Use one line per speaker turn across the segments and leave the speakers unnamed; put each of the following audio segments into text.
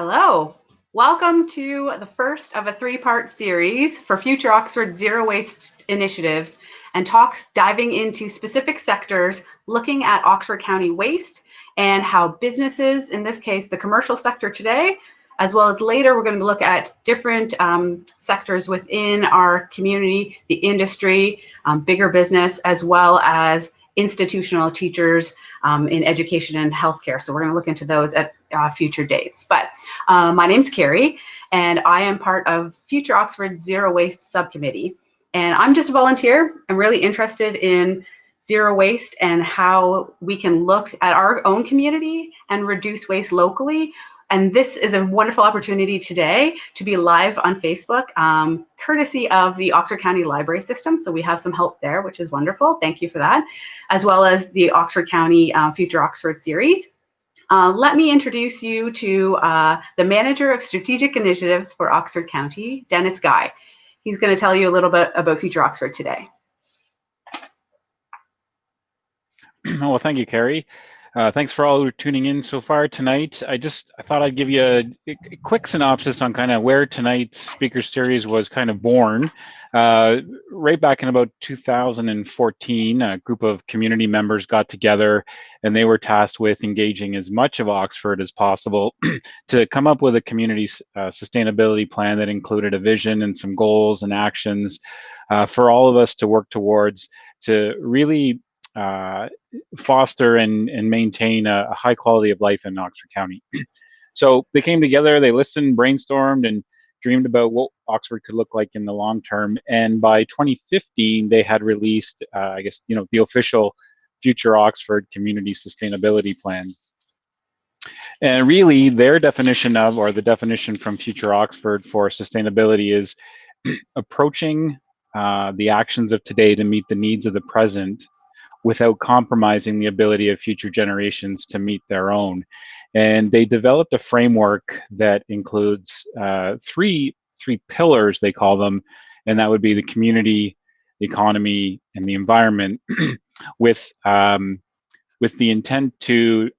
Hello, welcome to the first of a three-part series for Future Oxford Zero Waste Initiatives and talks diving into specific sectors, looking at Oxford County waste and how businesses, in this case, the commercial sector today, as well as later, we're going to look at different sectors within our community, the industry, bigger business, as well as institutional teachers in education and healthcare. So we're going to look into those at future dates. But my name's Carrie, and I am part of Future Oxford Zero Waste Subcommittee. And I'm just a volunteer. I'm really interested in zero waste and how we can look at our own community and reduce waste locally. And this is a wonderful opportunity today to be live on Facebook, courtesy of the Oxford County Library System. So we have some help there, which is wonderful. Thank you for that, as well as the Oxford County Future Oxford series. Let me introduce you to the Manager of Strategic Initiatives for Oxford County, Dennis Guy. He's going to tell you a little bit about Future Oxford today.
Well, thank you, Carrie. Thanks for all who are tuning in so far tonight. I thought I'd give you a quick synopsis on kind of where tonight's speaker series was kind of born. Right back in about 2014, a group of community members got together and they were tasked with engaging as much of Oxford as possible to come up with a community sustainability plan that included a vision and some goals and actions for all of us to work towards to really foster and maintain a high quality of life in Oxford County. So they came together, they listened, brainstormed, and dreamed about what Oxford could look like in the long term. And by 2015, they had released, the official Future Oxford Community Sustainability Plan. And really, their definition of, or the definition from Future Oxford for sustainability is approaching the actions of today to meet the needs of the present without compromising the ability of future generations to meet their own. And they developed a framework that includes three pillars, they call them, and that would be the community, the economy, and the environment, with the intent to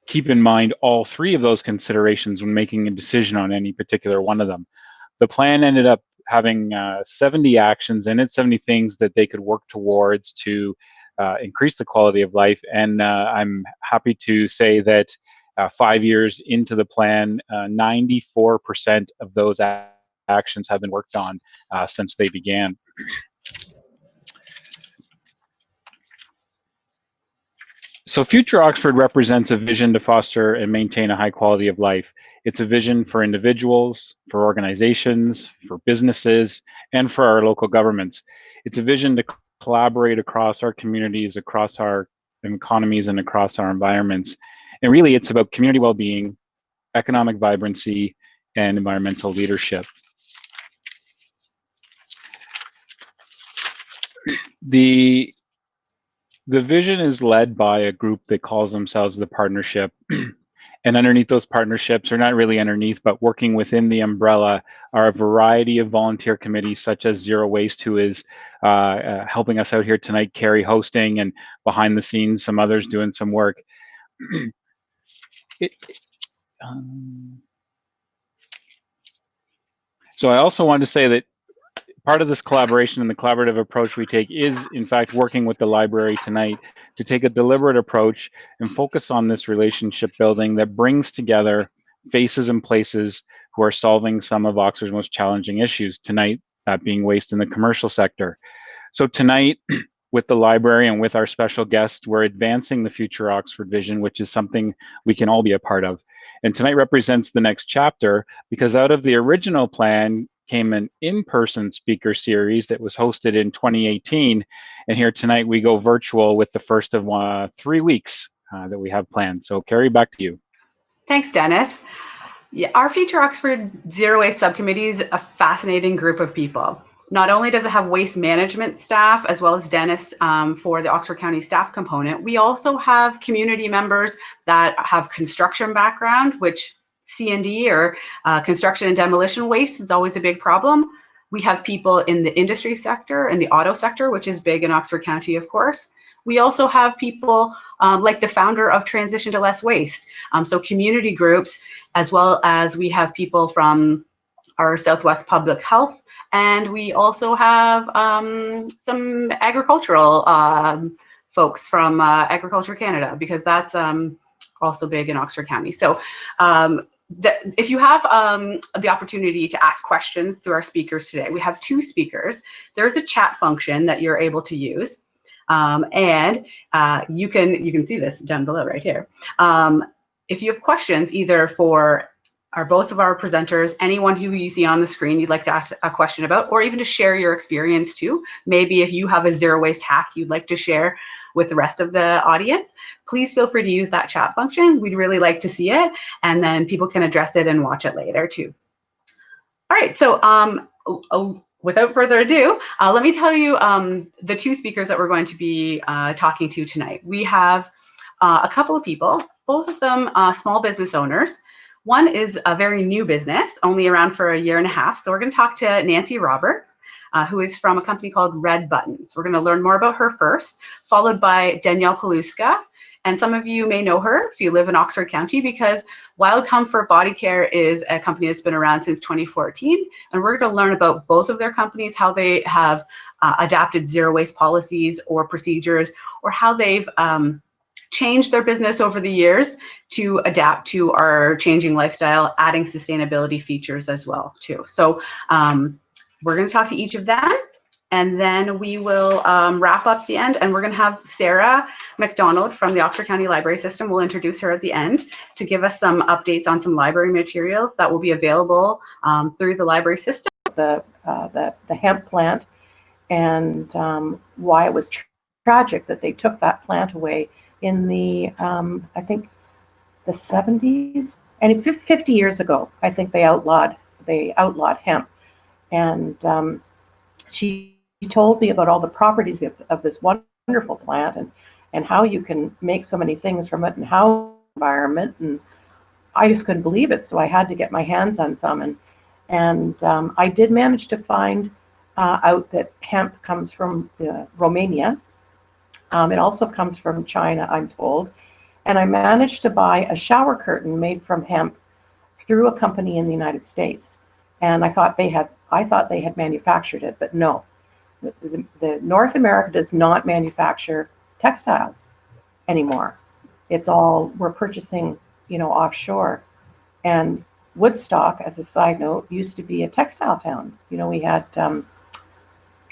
keep in mind all three of those considerations when making a decision on any particular one of them. The plan ended up having 70 actions in it, 70 things that they could work towards to increase the quality of life. And I'm happy to say that 5 years into the plan, 94% of those actions have been worked on since they began. So Future Oxford represents a vision to foster and maintain a high quality of life. It's a vision for individuals, for organizations, for businesses, and for our local governments. It's a vision to collaborate across our communities, across our economies, and across our environments. And really, it's about community well-being, economic vibrancy, and environmental leadership. The vision is led by a group that calls themselves the Partnership. And underneath those partnerships, or not really underneath, but working within the umbrella, are a variety of volunteer committees such as Zero Waste, who is helping us out here tonight, Carrie hosting, and behind the scenes, some others doing some work. So I also wanted to say that part of this collaboration and the collaborative approach we take is, in fact, working with the library tonight to take a deliberate approach and focus on this relationship building that brings together faces and places who are solving some of Oxford's most challenging issues. Tonight, that being waste in the commercial sector. So tonight, with the library and with our special guest, we're advancing the Future Oxford vision, which is something we can all be a part of. And tonight represents the next chapter, because out of the original plan came an in-person speaker series that was hosted in 2018. And here tonight we go virtual with the first of 3 weeks that we have planned. So Carrie, back to you.
Thanks, Dennis. Yeah, our Future Oxford Zero Waste Subcommittee is a fascinating group of people. Not only does it have waste management staff, as well as Dennis for the Oxford County staff component, we also have community members that have construction background, which C&D or construction and demolition waste is always a big problem. We have people in the industry sector and the auto sector, which is big in Oxford County, of course. We also have people like the founder of Transition to Less Waste, so community groups, as well as we have people from our Southwest Public Health, and we also have some agricultural folks from Agriculture Canada, because that's also big in Oxford County. So if you have the opportunity to ask questions through our speakers today, we have 2 speakers. There's a chat function that you're able to use, and you can see this down below right here. If you have questions either for both of our presenters, anyone who you see on the screen you'd like to ask a question about, or even to share your experience too. Maybe if you have a zero waste hack you'd like to share with the rest of the audience, please feel free to use that chat function. We'd really like to see it, and then people can address it and watch it later too. All right, so without further ado, let me tell you the 2 speakers that we're going to be talking to tonight. We have a couple of people, both of them small business owners. One is a very new business, only around for a year and a half. So we're going to talk to Nancy Roberts, who is from a company called Red Buttons. We're going to learn more about her first, followed by Danielle Paluska. And some of you may know her if you live in Oxford County, because Wild Comfort Body Care is a company that's been around since 2014. And we're going to learn about both of their companies, how they have adapted zero waste policies or procedures, or how they've changed their business over the years to adapt to our changing lifestyle, adding sustainability features as well too. So we're going to talk to each of them, and then we will wrap up the end, and we're going to have Sarah McDonald from the Oxford County Library System. We'll introduce her at the end to give us some updates on some library materials that will be available through the library system.
The hemp plant, and why it was tragic that they took that plant away in the, I think, the 70s, and 50 years ago, I think they outlawed hemp. And she told me about all the properties of this wonderful plant, and how you can make so many things from it, and how environment, and I just couldn't believe it. So I had to get my hands on some, and I did manage to find out that hemp comes from Romania. It also comes from China, I'm told. And I managed to buy a shower curtain made from hemp through a company in the United States. And I thought they had manufactured it, but no. The North America does not manufacture textiles anymore. It's all, we're purchasing, offshore. And Woodstock, as a side note, used to be a textile town. We had, what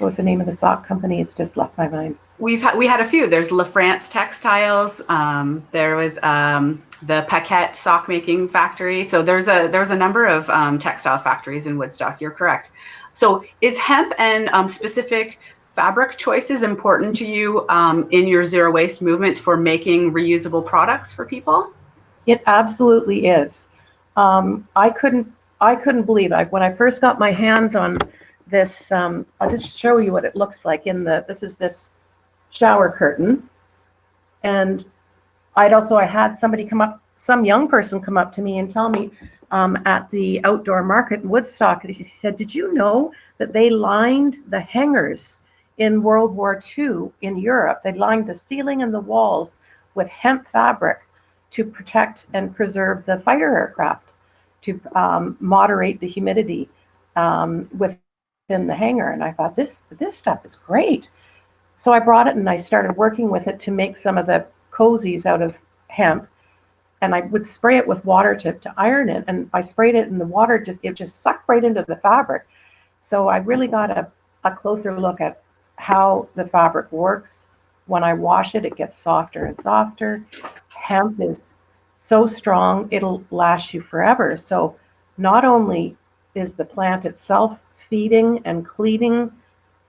was the name of the sock company? It's just left my mind.
We had a few. There's La France Textiles. There was the Paquette sock making factory. So there's a number of textile factories in Woodstock. You're correct. So is hemp and specific fabric choices important to you in your zero waste movement for making reusable products for people?
It absolutely is. I couldn't believe it. When I first got my hands on this, I'll just show you what it looks like. This is this shower curtain, and I had somebody some young person come up to me and tell me at the outdoor market in Woodstock, she said, "Did you know that they lined the hangers in World War II in Europe? They lined the ceiling and the walls with hemp fabric to protect and preserve the fighter aircraft, to moderate the humidity within the hangar." And I thought, this stuff is great. So I brought it and I started working with it to make some of the cozies out of hemp. And I would spray it with water to iron it. And I sprayed it and the water just sucked right into the fabric. So I really got a closer look at how the fabric works. When I wash it, it gets softer and softer. Hemp is so strong, it'll last you forever. So not only is the plant itself feeding and cleaning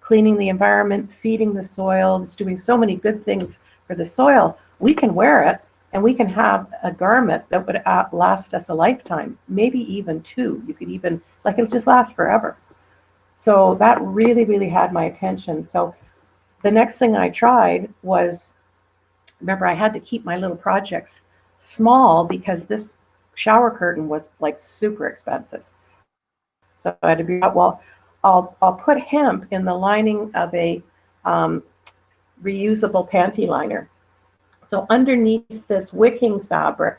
the environment, feeding the soil, it's doing so many good things for the soil, we can wear it and we can have a garment that would last us a lifetime, maybe even 2. You could even, it would just last forever. So that really, really had my attention. So the next thing I tried was, remember, I had to keep my little projects small because this shower curtain was super expensive. So I had to be, well, I'll put hemp in the lining of a reusable panty liner. So underneath this wicking fabric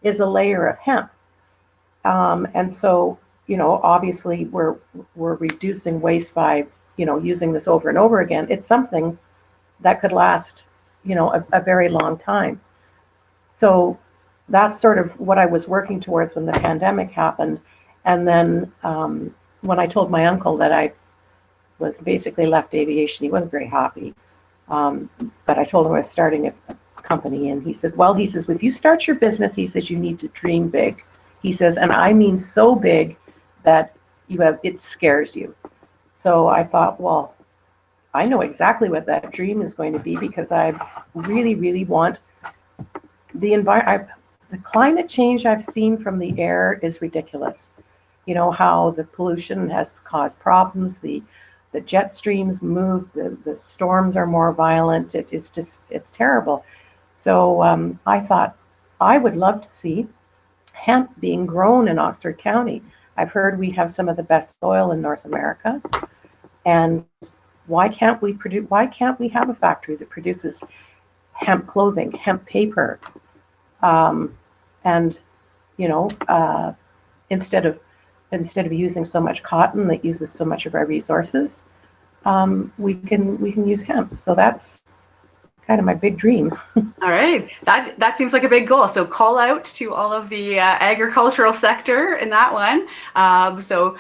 is a layer of hemp. And so, obviously we're reducing waste by, using this over and over again. It's something that could last, a very long time. So that's sort of what I was working towards when the pandemic happened. And then when I told my uncle that I was basically left aviation, he wasn't very happy. But I told him I was starting a company, and he said, if you start your business, he says, you need to dream big. He says, and I mean so big that it scares you. So I thought, well, I know exactly what that dream is going to be, because I really, really want the environment. The climate change I've seen from the air is ridiculous. How the pollution has caused problems, the jet streams move, the storms are more violent. It's terrible. So I thought I would love to see hemp being grown in Oxford County. I've heard we have some of the best soil in North America. And why can't we have a factory that produces hemp clothing, hemp paper? And instead of using so much cotton that uses so much of our resources, we can use hemp. So that's kind of my big dream.
All right, that seems like a big goal. So call out to all of the agricultural sector in that one. So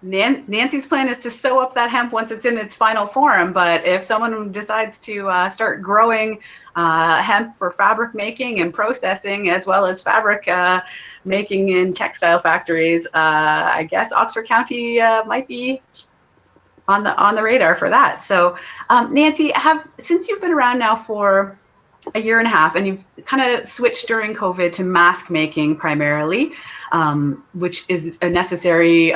Nancy's plan is to sew up that hemp once it's in its final form. But if someone decides to start growing hemp for fabric making and processing, as well as fabric making in textile factories, I guess Oxford County might be on the radar for that. So Nancy, since you've been around now for a year and a half, and you've kind of switched during COVID to mask making primarily, which is a necessary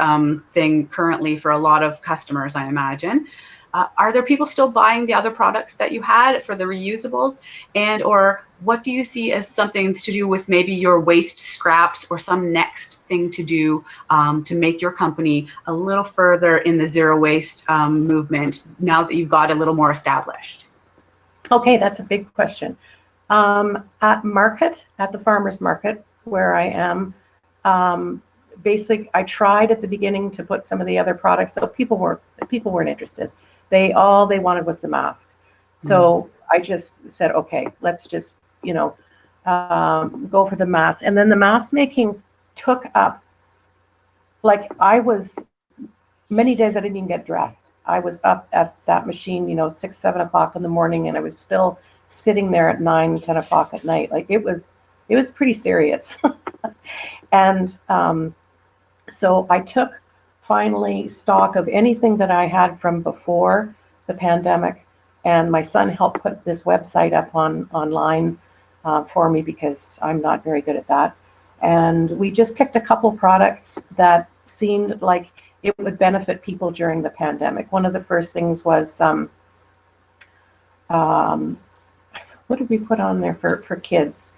thing currently for a lot of customers, I imagine. Are there people still buying the other products that you had for the reusables? And or what do you see as something to do with maybe your waste scraps, or some next thing to do to make your company a little further in the zero waste movement now that you've got a little more established?
Okay, that's a big question. At the farmer's market where I am, basically I tried at the beginning to put some of the other products, so people weren't interested. They wanted was the mask. So I just said, okay, let's just, go for the mask. And then the mask making took up, like many days I didn't even get dressed. I was up at that machine, 6, 7 o'clock in the morning, and I was still sitting there at 9, 10 o'clock at night. Like it was pretty serious. And so I took finally stock of anything that I had from before the pandemic, and my son helped put this website up online for me, because I'm not very good at that. And we just picked a couple products that seemed like it would benefit people during the pandemic. One of the first things was, what did we put on there for kids?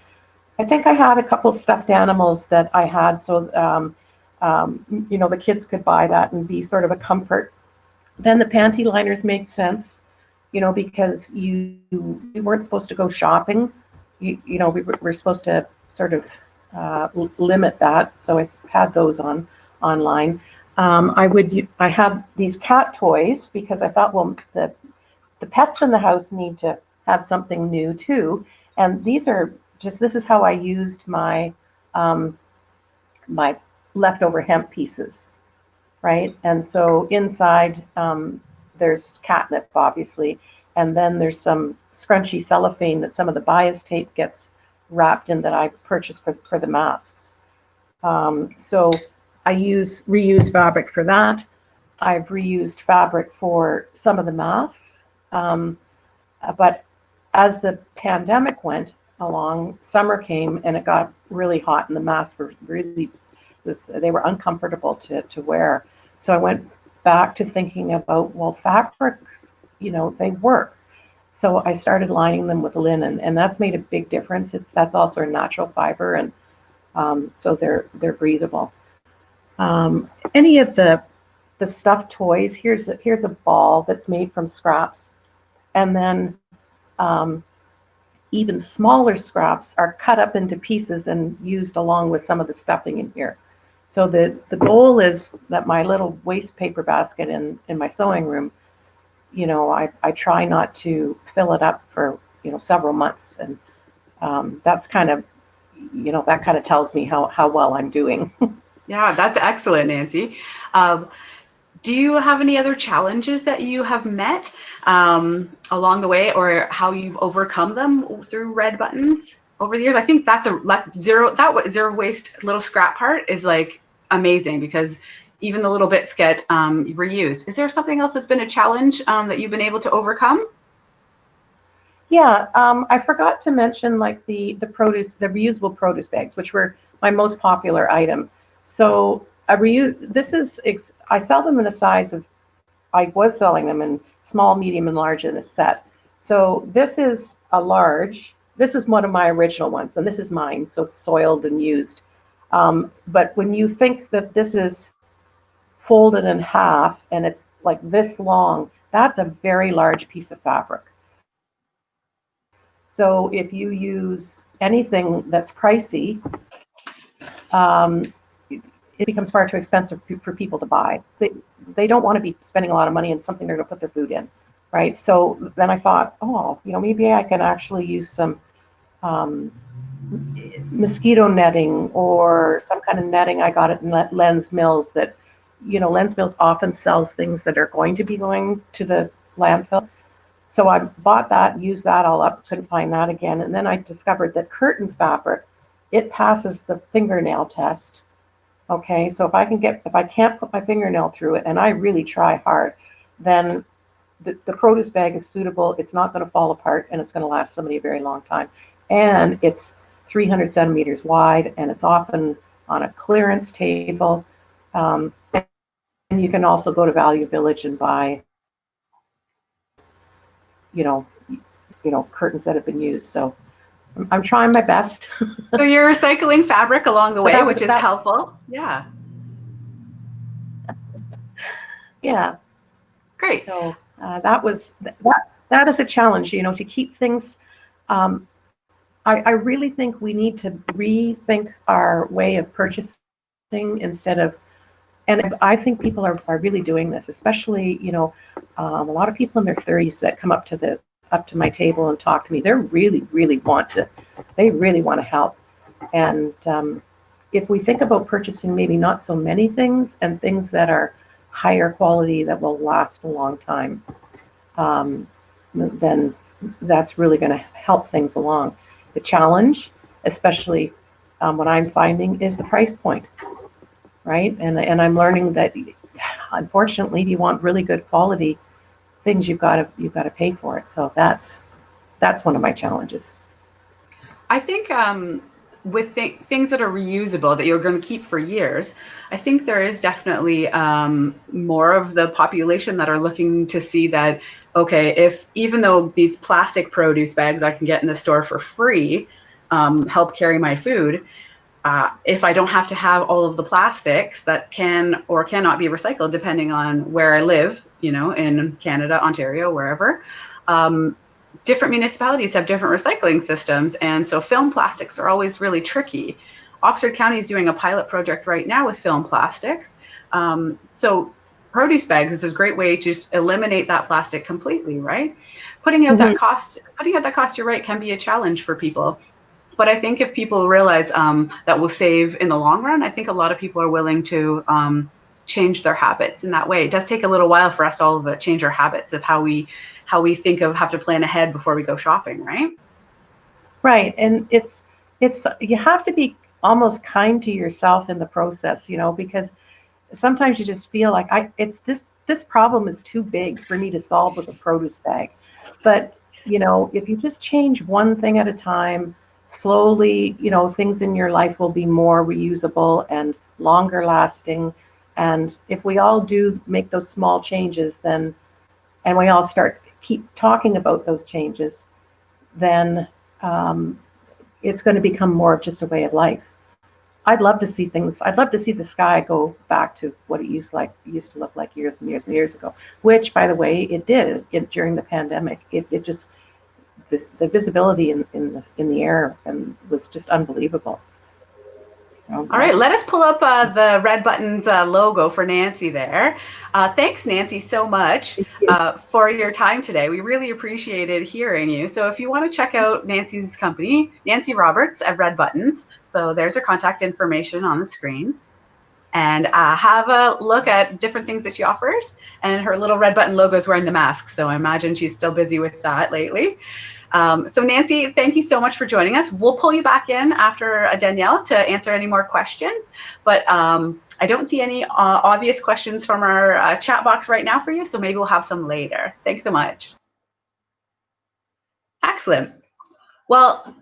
I think I had a couple stuffed animals that I had, so the kids could buy that and be sort of a comfort. Then the panty liners made sense, because we weren't supposed to go shopping. We were supposed to sort of limit that, so I had those online. I had these cat toys, because I thought, well, the pets in the house need to have something new too. And this is how I used my leftover hemp pieces, right? And so inside there's catnip, obviously, and then there's some scrunchy cellophane that some of the bias tape gets wrapped in that I purchased for the masks. So I reuse fabric for that. I've reused fabric for some of the masks. But as the pandemic went along, summer came and it got really hot, and the masks were they were uncomfortable to wear. So I went back to thinking about, well, fabrics, they work. So I started lining them with linen, and that's made a big difference. That's also a natural fiber, and so they're breathable. Any of the stuffed toys, here's a ball that's made from scraps, and then even smaller scraps are cut up into pieces and used along with some of the stuffing in here. So the goal is that my little waste paper basket in my sewing room, I try not to fill it up for, several months. And that's kind of, that kind of tells me how well I'm doing.
Yeah, that's excellent, Nancy. Do you have any other challenges that you have met along the way, or how you've overcome them through red buttons over the years? I think that's zero waste little scrap part is like amazing, because even the little bits get reused. Is there something else that's been a challenge that you've been able to overcome?
Yeah, I forgot to mention like the reusable produce bags, which were my most popular item. So I sell them in a size of, I was selling them in small, medium, and large in a set. So this is a large. This is one of my original ones, and this is mine, so it's soiled and used. But when you think that this is folded in half and it's like this long, that's a very large piece of fabric. So if you use anything that's pricey, it becomes far too expensive for people to buy. They don't want to be spending a lot of money on something they're going to put their food in, right? So then I thought, maybe I can actually use some mosquito netting or some kind of netting I got at Lens Mills that, Lens Mills often sells things that are going to be going to the landfill. So I bought that, used that all up, couldn't find that again. And then I discovered that curtain fabric, it passes the fingernail test. Okay, so if I can't put my fingernail through it, and I really try hard, then the produce bag is suitable. It's not going to fall apart, and it's going to last somebody a very long time. And it's 300 centimeters wide, and it's often on a clearance table. And you can also go to Value Village and buy, curtains that have been used. So I'm trying my best.
So you're recycling fabric along the way, which is helpful. Yeah.
Yeah.
Great.
So that is a challenge, to keep things. I really think we need to rethink our way of purchasing instead of, and I think people are really doing this, especially, a lot of people in their 30s that come up to my table and talk to me. They really want to help. And if we think about purchasing maybe not so many things and things that are higher quality that will last a long time, then that's really going to help things along. The challenge, especially what I'm finding, is the price point, right? And I'm learning that, unfortunately, if you want really good quality things, you've got to pay for it. So that's one of my challenges.
I think with things that are reusable that you're going to keep for years, I think there is definitely more of the population that are looking to see that, okay, if even though these plastic produce bags I can get in the store for free help carry my food, if I don't have to have all of the plastics that can or cannot be recycled depending on where I live, in Canada, Ontario, wherever, different municipalities have different recycling systems. And so film plastics are always really tricky. Oxford County is doing a pilot project right now with film plastics. So produce bags is a great way to just eliminate that plastic completely, right? Putting out that cost, you're right, can be a challenge for people. But I think if people realize that will save in the long run, I think a lot of people are willing to change their habits in that way. It does take a little while for us to all change our habits of how we think of have to plan ahead before we go shopping, right?
Right, and it's you have to be almost kind to yourself in the process, because sometimes you just feel like this problem is too big for me to solve with a produce bag. But if you just change one thing at a time, slowly, things in your life will be more reusable and longer lasting. And if we all do make those small changes, then, and we all keep talking about those changes, then it's going to become more of just a way of life. I'd love to see the sky go back to what it used to look like years and years and years ago, which, by the way, it did during the pandemic. It just, the visibility in the air and was just unbelievable.
All right, let us pull up the Red Buttons logo for Nancy there. Thanks, Nancy, so much for your time today. We really appreciated hearing you. So if you want to check out Nancy's company, Nancy Roberts at Red Buttons, so there's her contact information on the screen. And have a look at different things that she offers. And her little red button logo is wearing the mask, so I imagine she's still busy with that lately. So Nancy, thank you so much for joining us. We'll pull you back in after Danielle to answer any more questions, but I don't see any obvious questions from our chat box right now for you, so maybe we'll have some later. Thanks so much. Excellent. Well,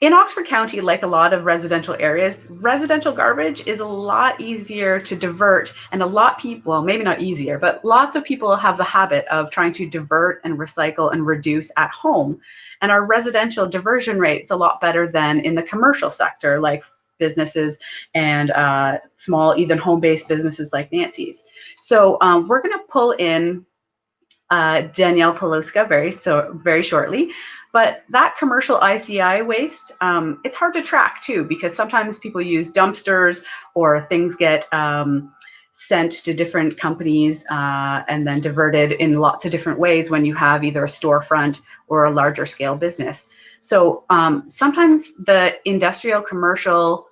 in Oxford County, like a lot of residential areas, residential garbage is a lot easier to divert, and a lot of people, well, maybe not easier, but lots of people have the habit of trying to divert and recycle and reduce at home. And our residential diversion rate is a lot better than in the commercial sector, like businesses and small, even home-based businesses like Nancy's. So we're going to pull in Danielle Paluska very shortly. But that commercial ICI waste, it's hard to track too, because sometimes people use dumpsters or things get sent to different companies and then diverted in lots of different ways when you have either a storefront or a larger scale business. So sometimes the industrial, commercial,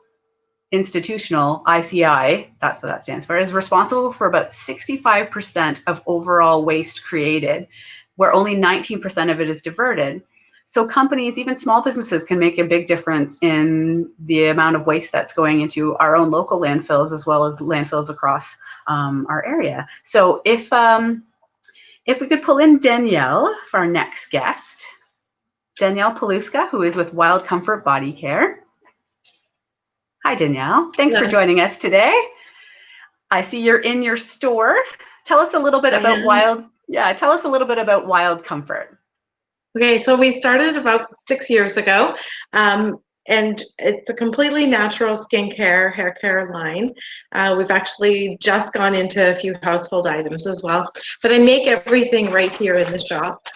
institutional, ICI, that's what that stands for, is responsible for about 65% of overall waste created, where only 19% of it is diverted. So companies, even small businesses, can make a big difference in the amount of waste that's going into our own local landfills as well as landfills across our area. So if we could pull in Danielle for our next guest, Danielle Paluska, who is with Wild Comfort Body Care. Hi, Danielle. Thanks for joining us today. I see you're in your store. Tell us a little bit about tell us a little bit about Wild Comfort.
Okay, so we started about 6 years ago, and it's a completely natural skincare, hair care line. We've actually just gone into a few household items as well, but I make everything right here in the shop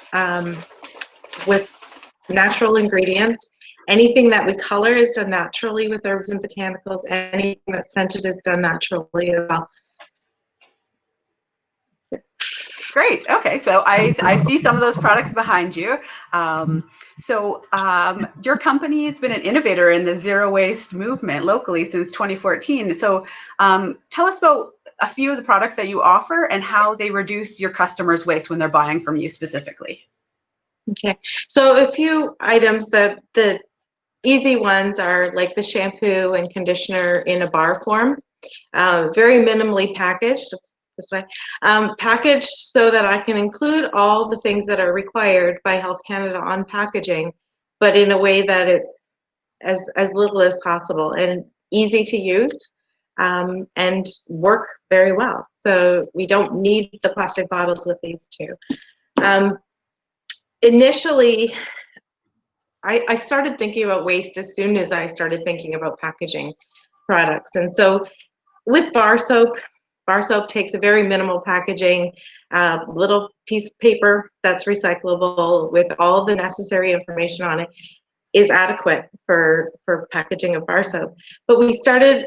with natural ingredients. Anything that we color is done naturally with herbs and botanicals. Anything that's scented is done naturally as well.
Great. Okay, so I see some of those products behind you. Your company has been an innovator in the zero waste movement locally since 2014. So tell us about a few of the products that you offer and how they reduce your customers' waste when they're buying from you specifically.
Okay, so a few items. The easy ones are like the shampoo and conditioner in a bar form, very minimally packaged. This way, packaged so that I can include all the things that are required by Health Canada on packaging, but in a way that it's as little as possible and easy to use and work very well. So we don't need the plastic bottles with these two. Initially, I started thinking about waste as soon as I started thinking about packaging products. And so with bar soap takes a very minimal packaging, little piece of paper that's recyclable with all the necessary information on it is adequate for packaging of bar soap. But we started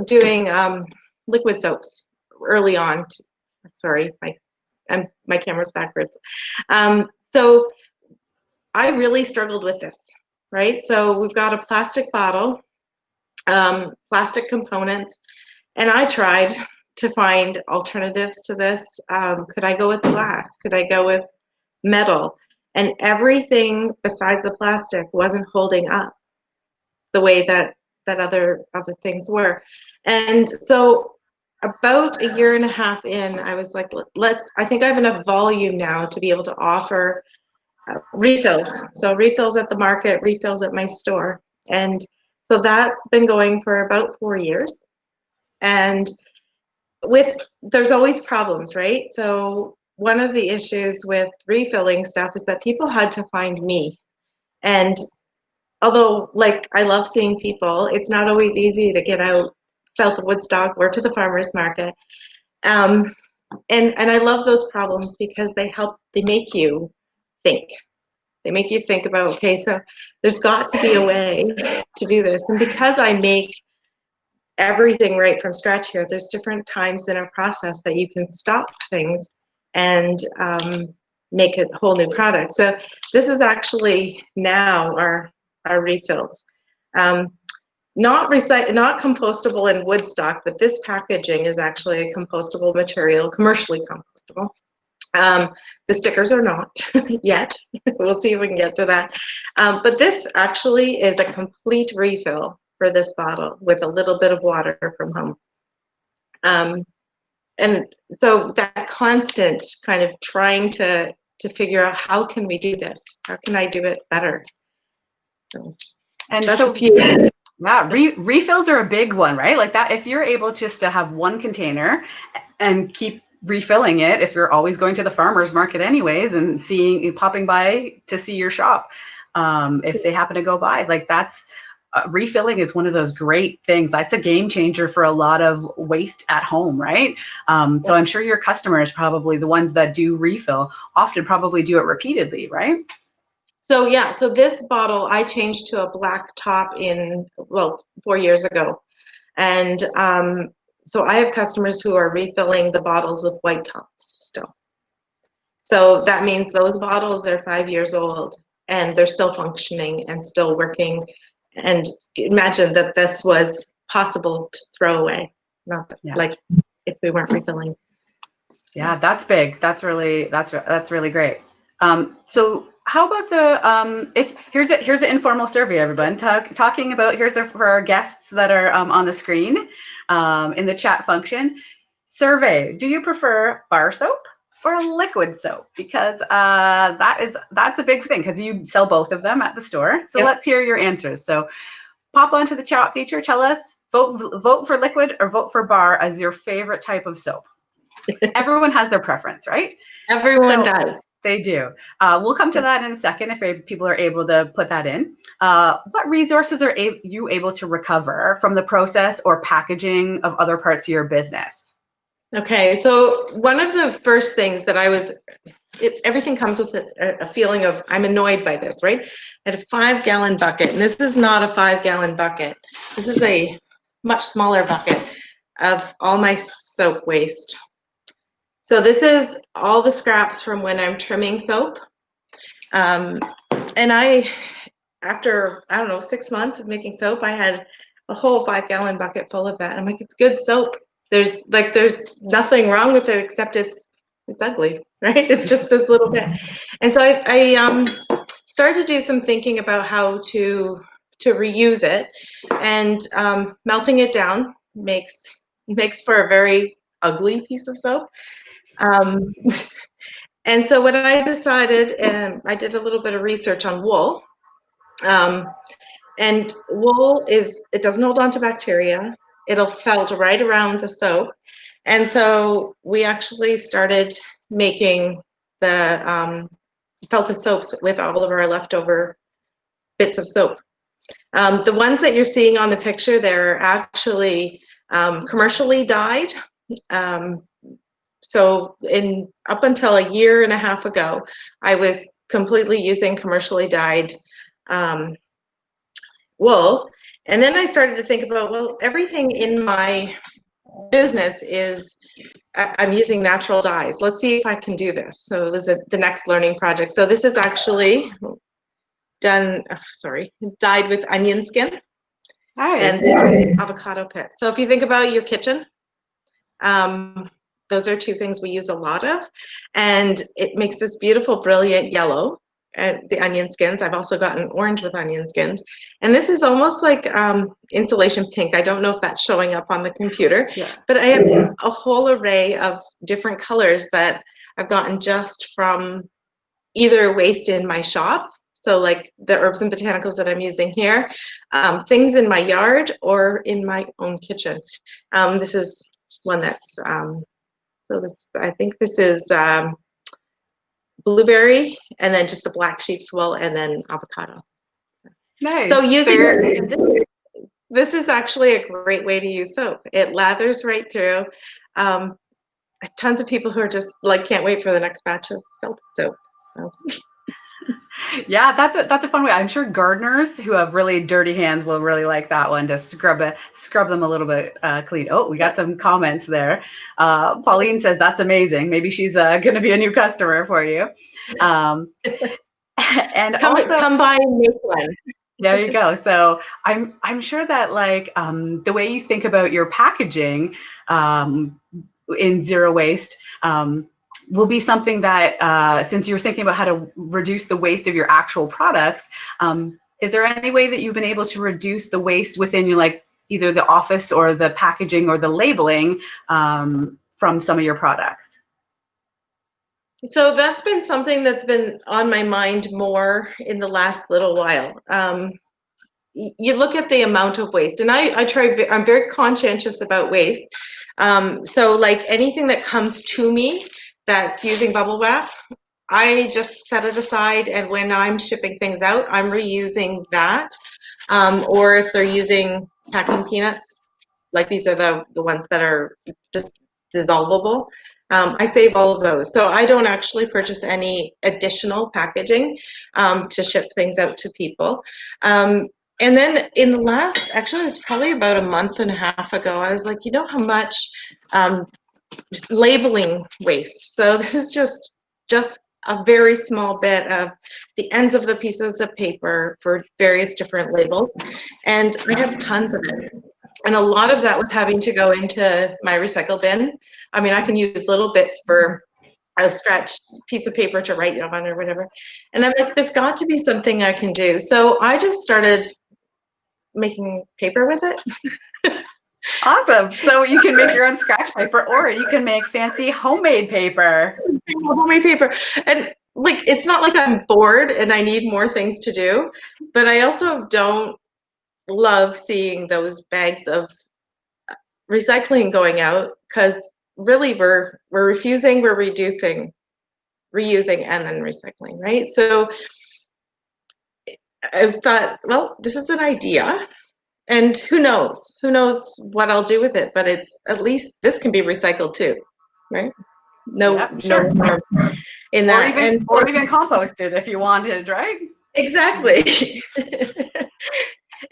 doing liquid soaps early on. Sorry, my camera's backwards. So I really struggled with this, right? So we've got a plastic bottle, plastic components, and I tried to find alternatives to this. Could I go with glass? Could I go with metal? And everything besides the plastic wasn't holding up the way that other things were. And so about a year and a half in, I was like, I think I have enough volume now to be able to offer refills. So refills at the market, refills at my store. And so that's been going for about 4 years. And there's always problems, right? So one of the issues with refilling stuff is that people had to find me. And although, like, I love seeing people, it's not always easy to get out south of Woodstock or to the farmers market. And I love those problems because they make you think. They make you think about, okay, so there's got to be a way to do this. And because I make everything right from scratch here, there's different times in a process that you can stop things and make a whole new product. So this is actually now our refills. Not compostable in wood stock, but this packaging is actually a compostable material, commercially compostable. The stickers are not yet. We'll see if we can get to that. But this actually is a complete refill for this bottle with a little bit of water from home. And so that constant kind of trying to figure out, how can we do this? How can I do it better? So
And
that's
so,
a few.
yeah, refills are a big one, right? Like that, if you're able just to have one container and keep refilling it, if you're always going to the farmer's market anyways and popping by to see your shop, if they happen to go by, like that's, refilling is one of those great things. That's a game changer for a lot of waste at home, right? So I'm sure your customers, probably the ones that do refill, often probably do it repeatedly, right?
So yeah, so this bottle I changed to a black top 4 years ago. And so I have customers who are refilling the bottles with white tops still. So that means those bottles are 5 years old and they're still functioning and still working. And imagine that this was possible to throw away, not that, like if we weren't refilling.
Yeah, that's big. That's really great. So how about the if here's an informal survey, everyone, talking about, for our guests that are on the screen in the chat function. Survey: do you prefer bar soap or liquid soap? Because that's a big thing, because you sell both of them at the store. So let's hear your answers. So pop onto the chat feature. Tell us, vote for liquid or vote for bar as your favorite type of soap. Everyone has their preference, right?
Everyone does.
They do. We'll come to that in a second if people are able to put that in. What resources are you able to recover from the process or packaging of other parts of your business?
Okay, so one of the first things that everything comes with a feeling of, I'm annoyed by this, right? I had a 5-gallon bucket, and this is not a 5-gallon bucket. This is a much smaller bucket of all my soap waste. So this is all the scraps from when I'm trimming soap. And after, I don't know, 6 months of making soap, I had a whole 5-gallon bucket full of that. I'm like, it's good soap. There's nothing wrong with it except it's ugly, right? It's just this little bit. And so I started to do some thinking about how to reuse it, and melting it down makes for a very ugly piece of soap. And so what I decided, and I did a little bit of research on wool. And wool it doesn't hold on to bacteria. It'll felt right around the soap. And so we actually started making the felted soaps with all of our leftover bits of soap. The ones that you're seeing on the picture, they're actually commercially dyed. So up until a year and a half ago, I was completely using commercially dyed wool. And then I started to think about, well, everything in my business I'm using natural dyes. Let's see if I can do this. So it was the next learning project. So this is actually dyed with onion skin.
Nice.
And avocado pit. So if you think about your kitchen, those are two things we use a lot of, and it makes this beautiful, brilliant yellow. And the onion skins, I've also gotten orange with onion skins. And this is almost like insulation pink. I don't know if that's showing up on the computer, but I have a whole array of different colors that I've gotten just from either waste in my shop, so like the herbs and botanicals that I'm using here, things in my yard, or in my own kitchen. This is one that's, I think this is blueberry, and then just a black sheep's wool, and then avocado.
Nice.
So this is actually a great way to use soap. It lathers right through. Tons of people who are just like, can't wait for the next batch of felted soap. So.
Yeah, that's a fun way. I'm sure gardeners who have really dirty hands will really like that one to scrub them a little bit clean. Oh, we got some comments there. Pauline says that's amazing. Maybe she's going to be a new customer for you. And also,
Come by and make one.
there you go. So I'm sure that like the way you think about your packaging in zero waste will be something that since you're thinking about how to reduce the waste of your actual products, is there any way that you've been able to reduce the waste within your like either the office or the packaging or the labeling from some of your products?
So that's been something that's been on my mind more in the last little while. You look at the amount of waste, and I'm very conscientious about waste. So like anything that comes to me that's using bubble wrap, I just set it aside, and when I'm shipping things out, I'm reusing that. Or if they're using packing peanuts, like these are the ones that are just dissolvable, I save all of those. So I don't actually purchase any additional packaging to ship things out to people. And then in the last, actually it was probably about a month and a half ago, I was like, you know how much labeling waste. So this is just a very small bit of the ends of the pieces of paper for various different labels. And I have tons of it. And a lot of that was having to go into my recycle bin. I mean, I can use little bits for a stretched piece of paper to write on or whatever. And I'm like, there's got to be something I can do. So I just started making paper with it.
Awesome. So you can make your own scratch paper, or you can make fancy homemade paper.
Homemade paper. And like, it's not like I'm bored and I need more things to do, but I also don't love seeing those bags of recycling going out, because really we're refusing, we're reducing, reusing, and then recycling, right? So I thought, well, this is an idea, and who knows what I'll do with it, but it's at least this can be recycled too, right? No,
Yep, sure.
no harm in that.
Or even composted if you wanted, right?
Exactly.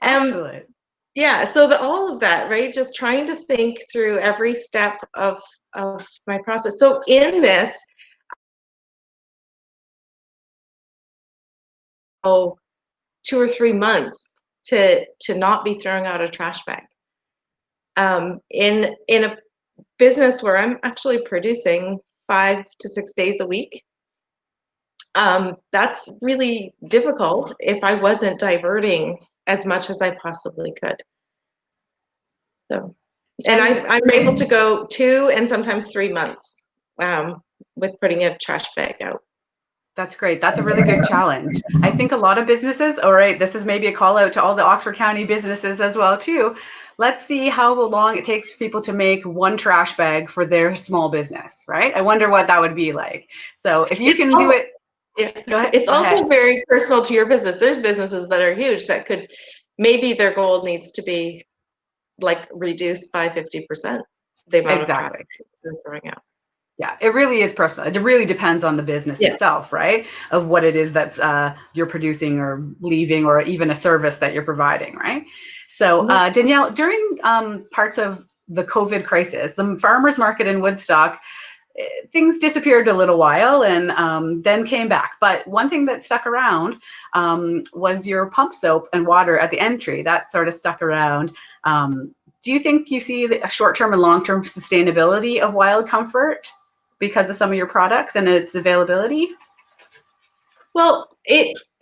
Excellent.
Yeah, so all of that, right? Just trying to think through every step of my process. So in this, 2 or 3 months to not be throwing out a trash bag. In a business where I'm actually producing 5 to 6 days a week, that's really difficult if I wasn't diverting as much as I possibly could. So, and I'm able to go 2 and sometimes 3 months with putting a trash bag out.
That's great. That's a really good challenge. I think a lot of businesses, all right, this is maybe a call out to all the Oxford County businesses as well too. Let's see how long it takes for people to make one trash bag for their small business, right? I wonder what that would be like. So if you can do it,
yeah. It's also very personal to your business. There's businesses that are huge that could, maybe their goal needs to be like reduced by 50% the amount of trash they're throwing out.
Yeah, it really is personal. It really depends on the business itself, right? Of what it is that's you're producing or leaving, or even a service that you're providing, right? So Danielle, during parts of the COVID crisis, the farmers market in Woodstock, things disappeared a little while and then came back. But one thing that stuck around was your pump soap and water at the entry. That sort of stuck around. Do you think you see a short-term and long-term sustainability of Wild Comfort because of some of your products and its availability?
Well,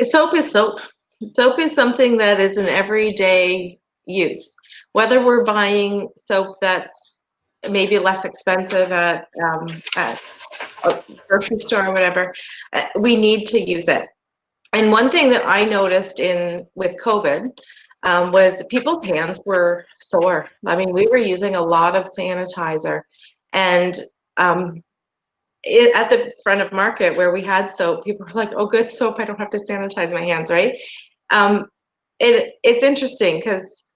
soap is soap. Soap is something that is an everyday use. Whether we're buying soap that's maybe less expensive at a grocery store or whatever, we need to use it. And one thing that I noticed with COVID was people's hands were sore. I mean, we were using a lot of sanitizer, and at the front of market where we had soap, people were like, "Oh, good soap! I don't have to sanitize my hands." Right? It's interesting because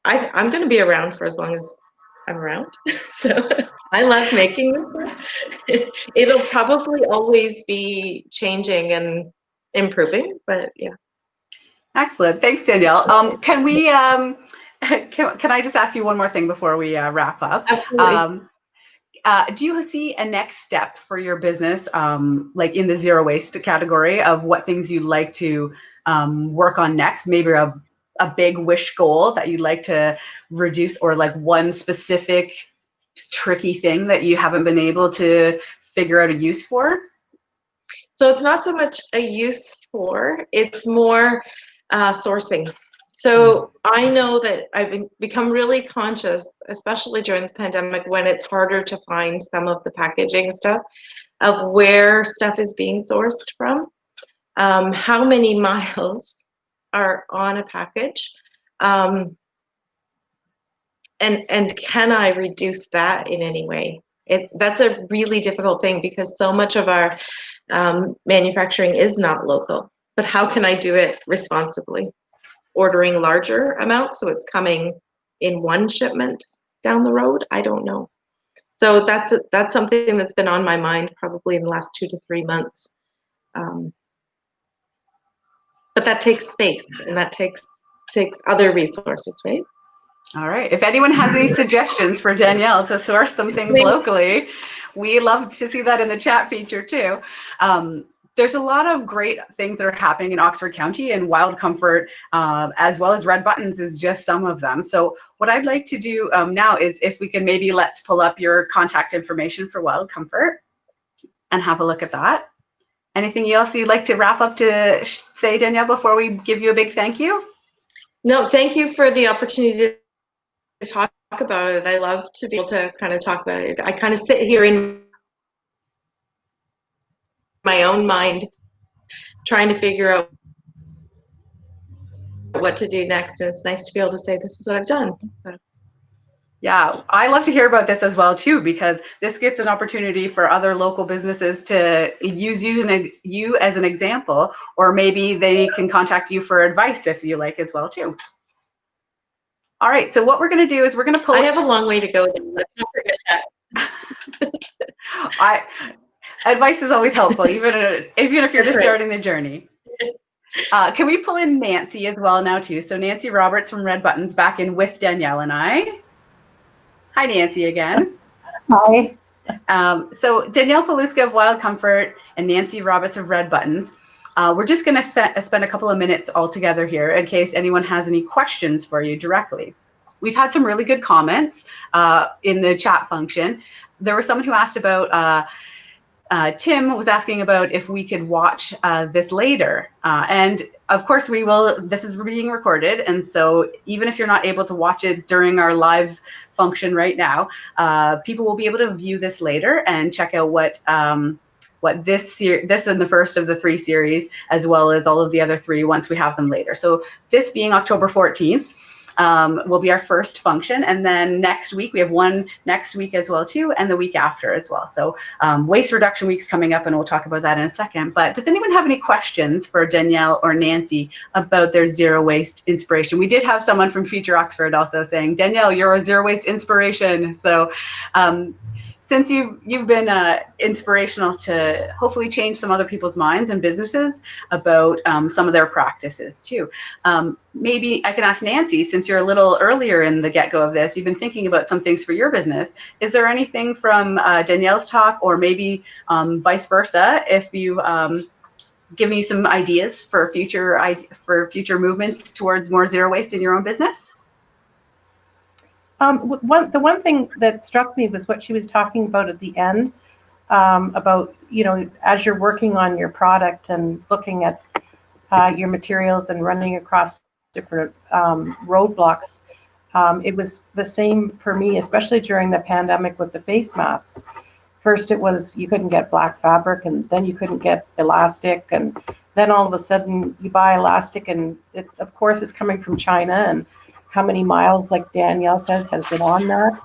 I'm going to be around for as long as I'm around. So I love making this. It'll probably always be changing, and improving, but yeah.
Excellent. Thanks, Danielle. Can we, can I just ask you one more thing before we wrap up?
Absolutely.
Do you see a next step for your business, like in the zero waste category of what things you'd like to work on next? Maybe a big wish goal that you'd like to reduce, or like one specific tricky thing that you haven't been able to figure out a use for?
So it's not so much a use for, it's more sourcing. So I know that I've become really conscious, especially during the pandemic, when it's harder to find some of the packaging stuff, of where stuff is being sourced from, how many miles are on a package, and can I reduce that in any way? That's a really difficult thing because so much of our manufacturing is not local. But how can I do it responsibly? Ordering larger amounts so it's coming in one shipment down the road? I don't know. So that's something that's been on my mind probably in the last 2 to 3 months. But that takes space, and that takes other resources, right?
All right. If anyone has any suggestions for Danielle to source some things locally, we love to see that in the chat feature too. There's a lot of great things that are happening in Oxford County, and Wild Comfort, as well as Red Buttons, is just some of them. So what I'd like to do now is, if we can maybe let's pull up your contact information for Wild Comfort and have a look at that. Anything else you'd like to wrap up to say, Danielle, before we give you a big thank you?
No, thank you for the opportunity to talk about it. I love to be able to kind of talk about it. I kind of sit here in my own mind trying to figure out what to do next, and it's nice to be able to say this is what I've done. So.
Yeah, I love to hear about this as well too, because this gets an opportunity for other local businesses to use you as an example, or maybe they can contact you for advice if you like as well too. All right, so what we're going to do is we're going to pull.
I have a long way to go. Let's not forget that.
Advice is always helpful, even if you're just starting the journey. Can we pull in Nancy as well now too? So Nancy Roberts from Red Buttons back in with Danielle and I. Hi, Nancy again.
Hi.
So Danielle Paluska of Wild Comfort and Nancy Roberts of Red Buttons. We're just going to spend a couple of minutes all together here in case anyone has any questions for you directly. We've had some really good comments in the chat function. There was someone who asked about, Tim was asking about if we could watch this later. And of course we will. This is being recorded. And so even if you're not able to watch it during our live function right now, people will be able to view this later and check out what this and the first of the 3 series, as well as all of the other 3 once we have them later. So this being October 14th, will be our first function, and then next week we have one next week as well too, and the week after as well. So waste reduction week's coming up, and we'll talk about that in a second. But does anyone have any questions for Danielle or Nancy about their zero waste inspiration? We did have someone from Future Oxford also saying, Danielle, you're a zero waste inspiration. So since you've been inspirational to hopefully change some other people's minds and businesses about some of their practices too. Maybe I can ask Nancy, since you're a little earlier in the get-go of this, you've been thinking about some things for your business. Is there anything from Danielle's talk, or maybe vice versa, if you give me some ideas for future movements towards more zero waste in your own business?
The one thing that struck me was what she was talking about at the end, about, as you're working on your product and looking at your materials and running across different roadblocks. It was the same for me, especially during the pandemic with the face masks. First, it was you couldn't get black fabric, and then you couldn't get elastic, and then all of a sudden you buy elastic, and it's coming from China, and how many miles, like Danielle says, has been on that.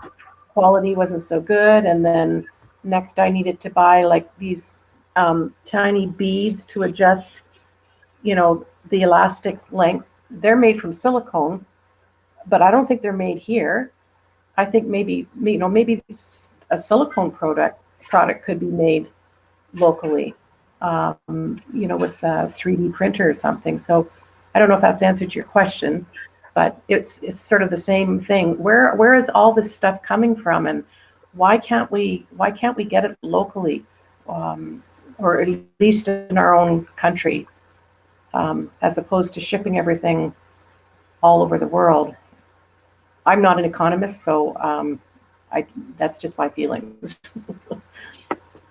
Quality wasn't so good. And then next I needed to buy like these tiny beads to adjust, the elastic length. They're made from silicone, but I don't think they're made here. I think maybe a silicone product could be made locally. with a 3D printer or something. So I don't know if that's answered your question, but it's sort of the same thing. Where is all this stuff coming from, and why can't we get it locally, or at least in our own country, as opposed to shipping everything all over the world? I'm not an economist, so that's just my feelings.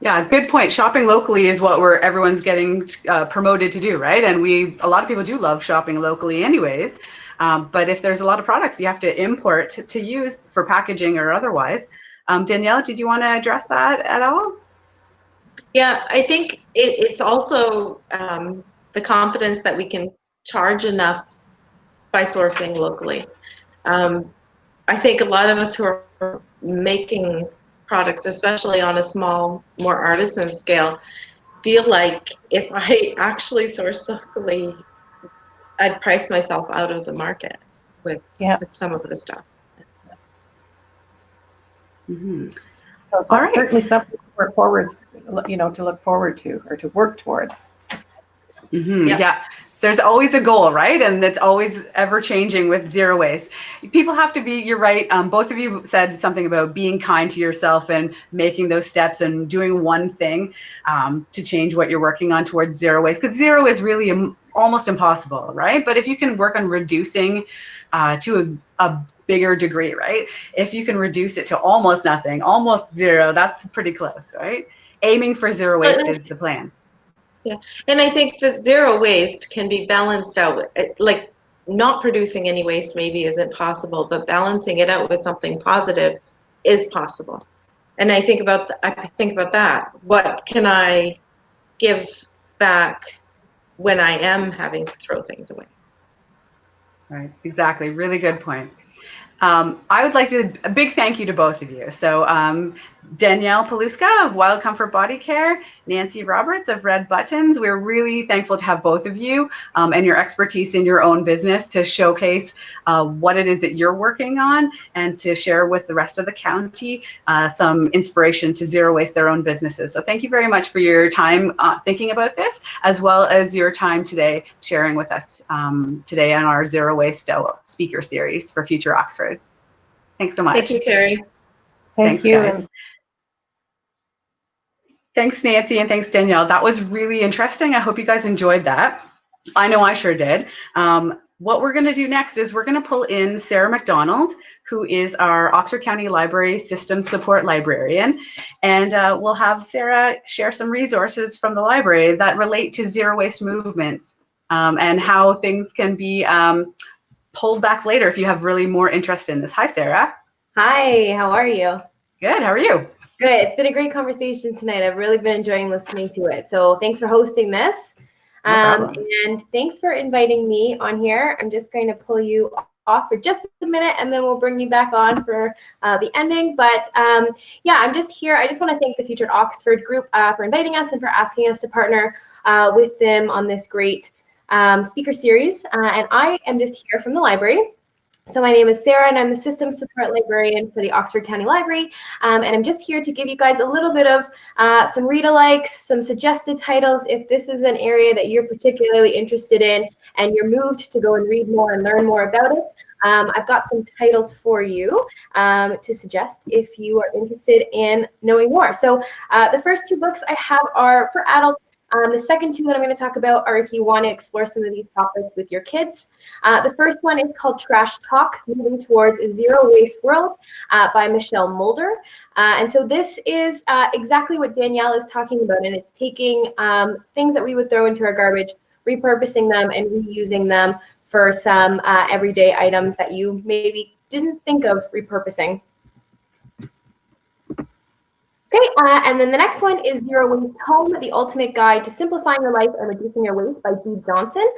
Yeah, good point. Shopping locally is what everyone's getting promoted to do, right? And a lot of people do love shopping locally anyways. But if there's a lot of products you have to import to use for packaging or otherwise. Danielle, did you want to address that at all?
Yeah, I think it's also the confidence that we can charge enough by sourcing locally. I think a lot of us who are making products, especially on a small, more artisan scale, feel like if I actually source locally, I'd price myself out of the market with some of the stuff.
Mm-hmm.
So
All right.
Certainly something to work forward, to look forward to or to work towards.
Mm-hmm. Yeah. There's always a goal, right? And it's always ever changing with zero waste. People have to be, you're right. Both of you said something about being kind to yourself and making those steps and doing one thing to change what you're working on towards zero waste. Because zero is really almost impossible, right? But if you can work on reducing to a bigger degree, right? If you can reduce it to almost nothing, almost zero, that's pretty close, right? Aiming for zero waste is the plan.
Yeah, and I think that zero waste can be balanced out. Like not producing any waste maybe isn't possible, but balancing it out with something positive is possible. And I think about that. What can I give back when I am having to throw things away?
Right, exactly. Really good point. I would like a big thank you to both of you. So Danielle Paluska of Wild Comfort Body Care, Nancy Roberts of Red Buttons. We're really thankful to have both of you and your expertise in your own business to showcase what it is that you're working on and to share with the rest of the county some inspiration to zero waste their own businesses. So thank you very much for your time thinking about this, as well as your time today sharing with us today on our Zero Waste speaker series for Future Oxford. Thanks so much.
Thank you, Carrie.
Thank you.
Guys. Thanks, Nancy, and thanks, Danielle. That was really interesting. I hope you guys enjoyed that. I know I sure did. What we're going to do next is we're going to pull in Sarah McDonald, who is our Oxford County Library Systems Support Librarian. And we'll have Sarah share some resources from the library that relate to zero waste movements and how things can be pulled back later if you have really more interest in this. Hi, Sarah.
Hi, how are you?
Good, how are you?
Good. It's been a great conversation tonight. I've really been enjoying listening to it. So thanks for hosting this. And thanks for inviting me on here. I'm just going to pull you off for just a minute and then we'll bring you back on for the ending. But yeah, I'm just here. I just want to thank the Future Oxford group for inviting us and for asking us to partner with them on this great speaker series. And I am just here from the library. So my name is Sarah and I'm the Systems Support Librarian for the Oxford County Library. And I'm just here to give you guys a little bit of some read-alikes, some suggested titles if this is an area that you're particularly interested in and you're moved to go and read more and learn more about it. I've got some titles for you to suggest if you are interested in knowing more. So the first two books I have are for adults. The second two that I'm going to talk about are if you want to explore some of these topics with your kids. The first one is called Trash Talk, Moving Towards a Zero Waste World by Michelle Mulder. And so this is exactly what Danielle is talking about. And it's taking things that we would throw into our garbage, repurposing them and reusing them for some everyday items that you maybe didn't think of repurposing. Okay, and then the next one is Zero Waste Home, the ultimate guide to simplifying your life and reducing your waste by Dee Johnson.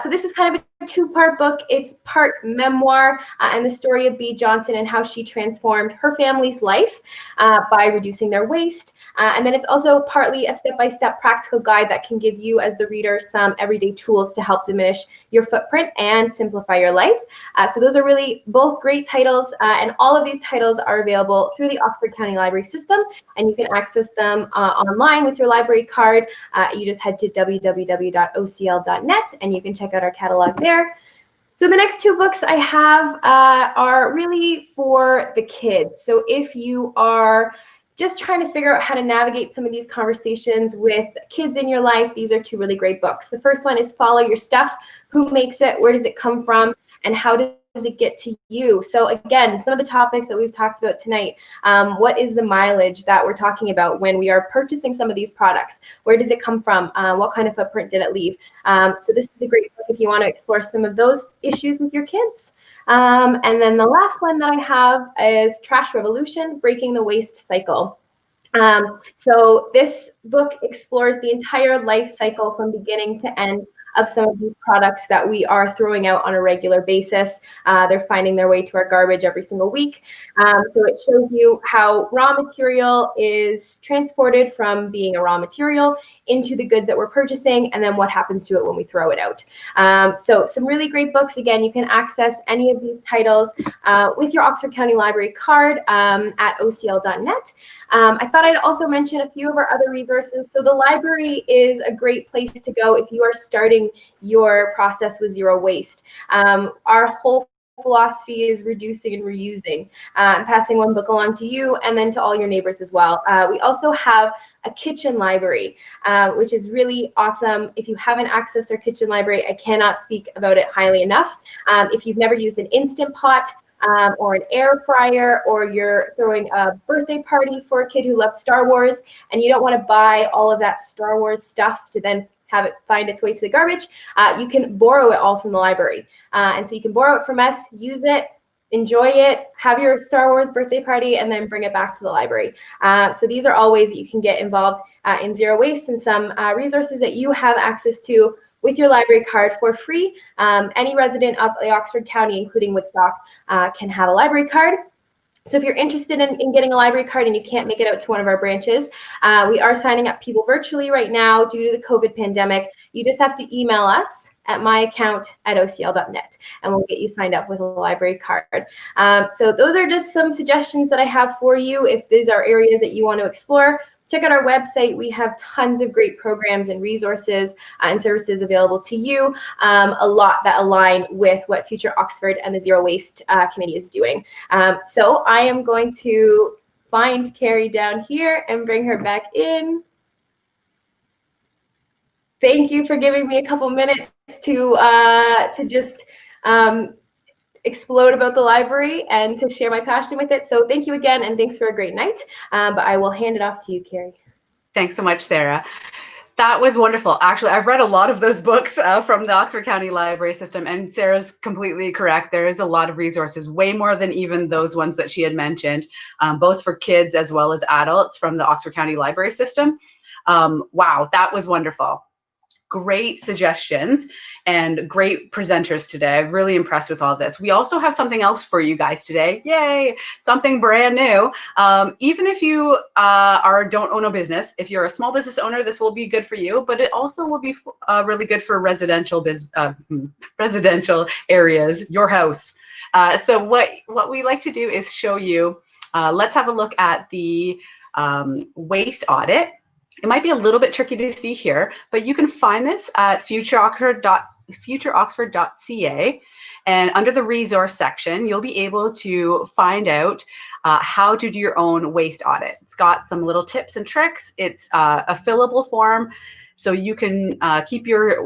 So this is kind of a two-part book. It's part memoir and the story of Bea Johnson and how she transformed her family's life by reducing their waste. And then it's also partly a step-by-step practical guide that can give you as the reader some everyday tools to help diminish your footprint and simplify your life. So those are really both great titles, and all of these titles are available through the Oxford County Library system, and you can access them online with your library card. You just head to www.ocl.net and you can check out our catalog there. So the next two books I have are really for the kids. So if you are just trying to figure out how to navigate some of these conversations with kids in your life, these are two really great books. The first one is Follow Your Stuff. Who makes it? Where does it come from? And how does it get to you? So again, some of the topics that we've talked about tonight, what is the mileage that we're talking about when we are purchasing some of these products? Where does it come from? What kind of footprint did it leave? So this is a great book if you want to explore some of those issues with your kids. And then the last one that I have is Trash Revolution, Breaking the Waste Cycle. So this book explores the entire life cycle from beginning to end of some of these products that we are throwing out on a regular basis. They're finding their way to our garbage every single week. So it shows you how raw material is transported from being a raw material into the goods that we're purchasing, and then what happens to it when we throw it out. So some really great books. Again, you can access any of these titles with your Oxford County Library card at ocl.net. I thought I'd also mention a few of our other resources. So the library is a great place to go if you are starting your process with zero waste. Our whole philosophy is reducing and reusing, and passing one book along to you and then to all your neighbors as well. We also have a kitchen library, which is really awesome. If you haven't accessed our kitchen library, I cannot speak about it highly enough. If you've never used an Instant Pot, or an air fryer, or you're throwing a birthday party for a kid who loves Star Wars and you don't want to buy all of that Star Wars stuff to then have it find its way to the garbage, you can borrow it all from the library. And so you can borrow it from us, use it, enjoy it, have your Star Wars birthday party, and then bring it back to the library. So these are all ways that you can get involved in zero waste, and some resources that you have access to with your library card for free. Any resident of the Oxford County, including Woodstock, can have a library card. So if you're interested in getting a library card and you can't make it out to one of our branches, we are signing up people virtually right now due to the COVID pandemic. You just have to email us at myaccount@ocl.net and we'll get you signed up with a library card. So those are just some suggestions that I have for you if these are areas that you want to explore. Check out our website. We have tons of great programs and resources and services available to you, a lot that align with what Future Oxford and the Zero Waste Committee is doing. So I am going to find Carrie down here and bring her back in. Thank you for giving me a couple minutes to just explode about the library and to share my passion with it. So thank you again, and thanks for a great night. But I will hand it off to you, Carrie.
Thanks so much, Sarah. That was wonderful. Actually, I've read a lot of those books from the Oxford County Library system, and Sarah's completely correct. There is a lot of resources, way more than even those ones that she had mentioned, both for kids as well as adults from the Oxford County Library system. Wow, that was wonderful. Great suggestions and great presenters today. I'm really impressed with all this. We also have something else for you guys today. Yay, something brand new. Even if you don't own a business, if you're a small business owner, this will be good for you, but it also will be really good for residential areas, your house. So what we like to do is show you, let's have a look at the waste audit. It might be a little bit tricky to see here, but you can find this at futureoxford.ca, and under the resource section, you'll be able to find out how to do your own waste audit. It's got some little tips and tricks. It's a fillable form, so you can keep your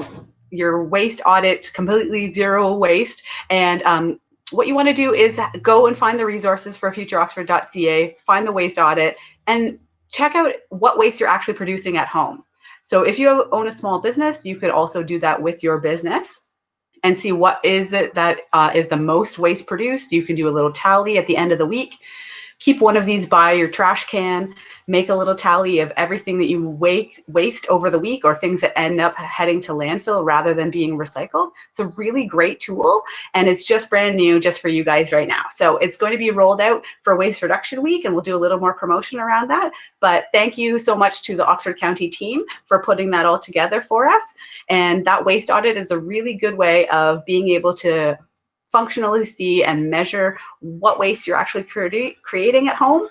waste audit completely zero waste. And what you want to do is go and find the resources for futureoxford.ca, find the waste audit, and check out what waste you're actually producing at home. So if you own a small business, you could also do that with your business and see what is it that is the most waste produced. You can do a little tally at the end of the week. keep one of these by your trash can, make a little tally of everything that you waste over the week or things that end up heading to landfill rather than being recycled. It's a really great tool, and it's just brand new just for you guys right now. So it's going to be rolled out for Waste Reduction Week, and we'll do a little more promotion around that. But thank you so much to the Oxford County team for putting that all together for us. And that waste audit is a really good way of being able to functionally see and measure what waste you're actually creating at home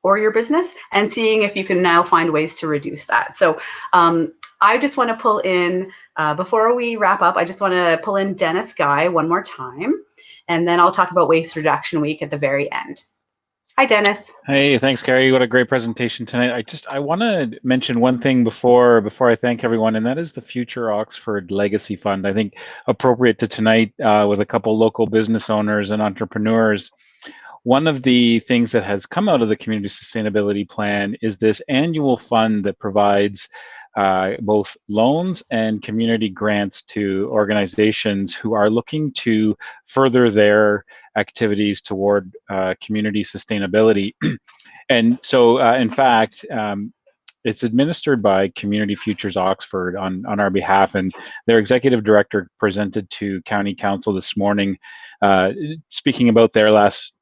or your business, and seeing if you can now find ways to reduce that. So I just want to pull in, before we wrap up, I just want to pull in Dennis Guy one more time, and then I'll talk about Waste Reduction Week at the very end. Hi, Dennis.
Hey, thanks, Carrie. What a great presentation tonight. I want to mention one thing before I thank everyone, and that is the Future Oxford Legacy Fund. I think appropriate to tonight with a couple local business owners and entrepreneurs. One of the things that has come out of the Community Sustainability Plan is this annual fund that provides both loans and community grants to organizations who are looking to further their activities toward community sustainability. And so, in fact, it's administered by Community Futures Oxford on our behalf, and their executive director presented to County Council this morning, speaking about their last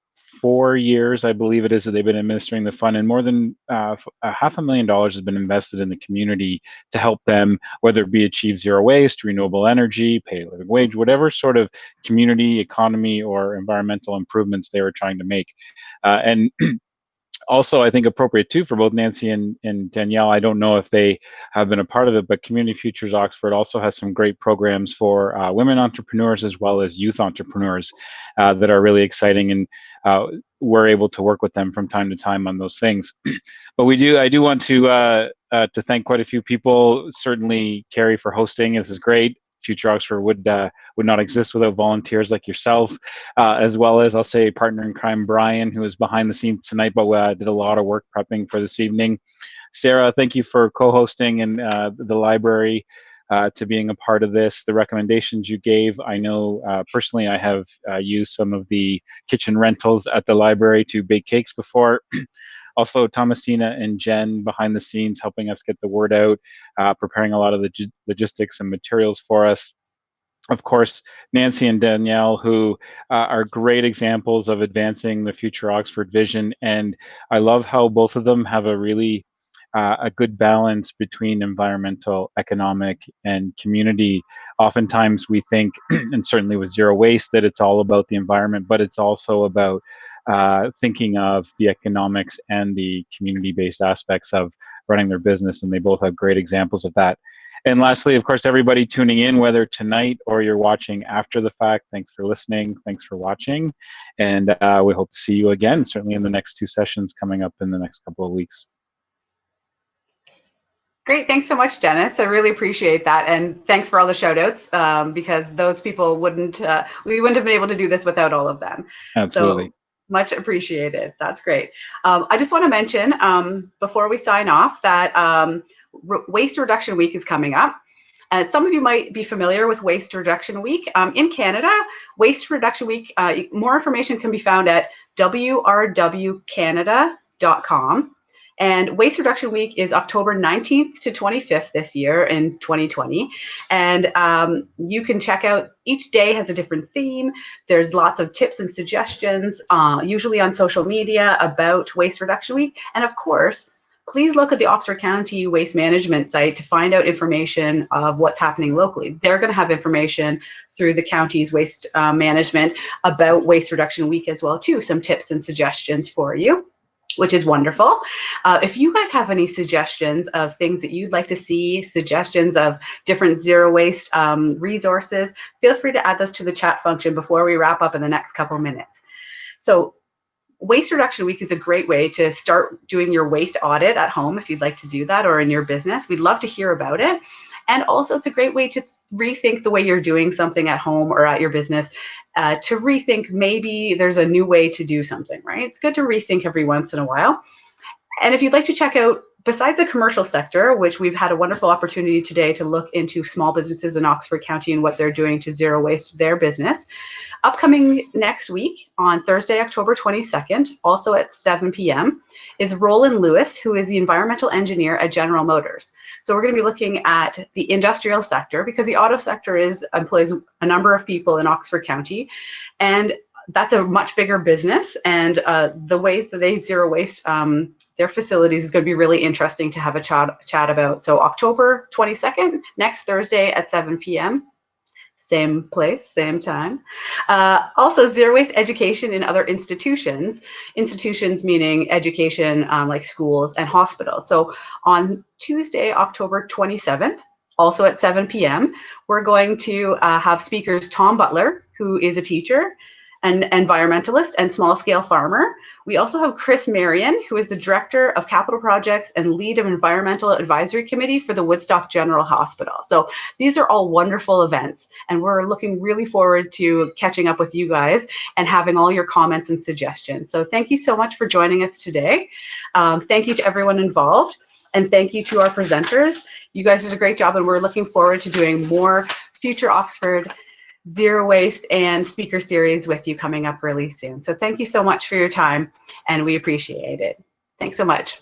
4 years, I believe it is, that they've been administering the fund, and more than $500,000 has been invested in the community to help them, whether it be achieve zero waste, renewable energy, pay a living wage, whatever sort of community, economy, or environmental improvements they were trying to make. And also, I think appropriate too for both Nancy and Danielle. I don't know if they have been a part of it, but Community Futures Oxford also has some great programs for women entrepreneurs as well as youth entrepreneurs that are really exciting, and we're able to work with them from time to time on those things. But I do want to thank quite a few people. Certainly, Carrie, for hosting. This is great. Future Oxford would not exist without volunteers like yourself, as well as, I'll say, partner in crime Brian, who is behind the scenes tonight, but did a lot of work prepping for this evening. Sarah, thank you for co-hosting, and the library to being a part of this. The recommendations you gave, I know personally I have used some of the kitchen rentals at the library to bake cakes before. Also, Thomasina and Jen behind the scenes helping us get the word out, preparing a lot of the logistics and materials for us. Of course, Nancy and Danielle, who are great examples of advancing the Future Oxford vision. And I love how both of them have a really a good balance between environmental, economic, and community. Oftentimes we think, and certainly with zero waste, that it's all about the environment, but it's also about thinking of the economics and the community-based aspects of running their business, and they both have great examples of that. And lastly, of course, everybody tuning in, whether tonight or you're watching after the fact, thanks for listening, thanks for watching, and we hope to see you again, certainly in the next 2 sessions coming up in the next couple of weeks.
Great, thanks so much, Dennis. I really appreciate that, and thanks for all the shout outs, because those people we wouldn't have been able to do this without all of them.
Absolutely.
So, much appreciated. That's great. I just want to mention before we sign off that Waste Reduction Week is coming up. Some of you might be familiar with Waste Reduction Week. In Canada, Waste Reduction Week, more information can be found at wrwcanada.com. And Waste Reduction Week is October 19th to 25th this year in 2020. And you can check out, each day has a different theme. There's lots of tips and suggestions, usually on social media, about Waste Reduction Week. And of course, please look at the Oxford County Waste Management site to find out information of what's happening locally. They're going to have information through the county's waste management about Waste Reduction Week as well, too. Some tips and suggestions for you, which is wonderful. If you guys have any suggestions of things that you'd like to see, suggestions of different zero waste resources, feel free to add those to the chat function before we wrap up in the next couple minutes. So Waste Reduction Week is a great way to start doing your waste audit at home if you'd like to do that, or in your business. We'd love to hear about it. And also it's a great way to rethink the way you're doing something at home or at your business, to rethink maybe there's a new way to do something, right? It's good to rethink every once in a while. And if you'd like to check out, besides the commercial sector, which we've had a wonderful opportunity today to look into small businesses in Oxford County and what they're doing to zero waste their business, Upcoming next week on Thursday, October 22nd, also at 7 p.m., is Roland Lewis, who is the environmental engineer at General Motors. So we're going to be looking at the industrial sector, because the auto sector employs a number of people in Oxford County, and that's a much bigger business, and the ways that they zero waste their facilities is going to be really interesting to have a chat about. So October 22nd, next Thursday at 7 p.m. Same place, same time. Also, zero waste education in other institutions. Institutions meaning education like schools and hospitals. So on Tuesday, October 27th, also at 7 p.m., we're going to have speakers Tom Butler, who is a teacher, an environmentalist and small-scale farmer. We also have Chris Marion, who is the Director of Capital Projects and lead of Environmental Advisory Committee for the Woodstock General Hospital. So these are all wonderful events, and we're looking really forward to catching up with you guys and having all your comments and suggestions. So thank you so much for joining us today. Thank you to everyone involved, and thank you to our presenters. You guys did a great job, and we're looking forward to doing more Future Oxford Zero Waste and speaker series with you coming up really soon. So thank you so much for your time, and we appreciate it. Thanks so much.